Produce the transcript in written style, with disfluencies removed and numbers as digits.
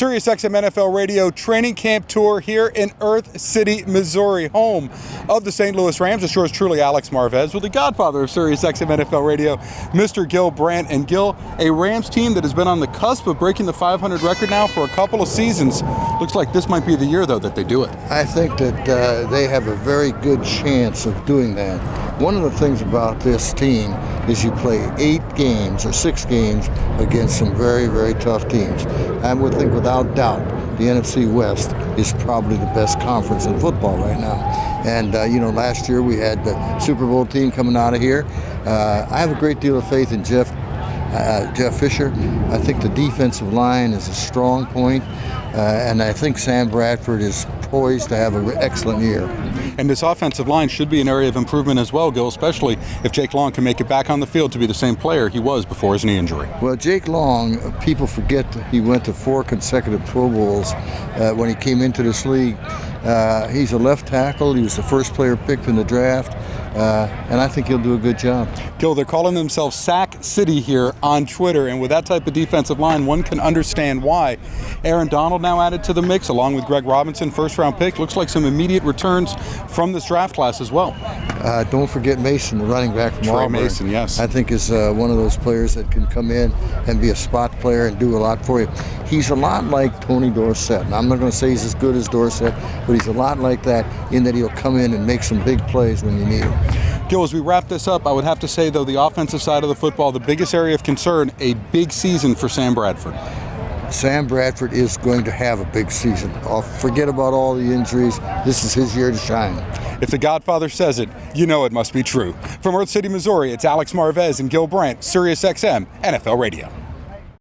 SiriusXM NFL Radio training camp tour here in Earth City, Missouri, home of the St. Louis Rams. It's yours truly, Alex Marvez, with the godfather of SiriusXM NFL Radio, Mr. Gil Brandt. And Gil, a Rams team that has been on the cusp of breaking the 500 record now for a couple of seasons. Looks like this might be the year, though, that they do it. I think that they have a very good chance of doing that. One of the things about this team is you play 8 games or 6 games against some very, very tough teams. I would think without doubt the NFC West is probably the best conference in football right now. And, last year we had the Super Bowl team coming out of here. I have a great deal of faith in Jeff Fisher. I think the defensive line is a strong point, and I think Sam Bradford is poised to have an excellent year. And this offensive line should be an area of improvement as well, Gil, especially if Jake Long can make it back on the field to be the same player he was before his knee injury. Well, Jake Long, people forget he went to 4 consecutive Pro Bowls when he came into this league. He's a left tackle. He was the first player picked in the draft, and I think he'll do a good job. Gil, they're calling themselves Sack City here on Twitter, and with that type of defensive line, one can understand why. Aaron Donald now added to the mix, along with Greg Robinson, first-round pick. Looks like some immediate returns from this draft class as well. Don't forget Mason, the running back from Auburn. Mason, yes. I think is one of those players that can come in and be a spot player and do a lot for you. He's a lot like Tony Dorsett. And I'm not going to say he's as good as Dorsett, but he's a lot like that in that he'll come in and make some big plays when you need him. Gil, as we wrap this up, I would have to say, though, the offensive side of the football, the biggest area of concern, a big season for Sam Bradford. Sam Bradford is going to have a big season. Forget about all the injuries. This is his year to shine. If the Godfather says it, you know it must be true. From Earth City, Missouri, it's Alex Marvez and Gil Brandt, SiriusXM NFL Radio.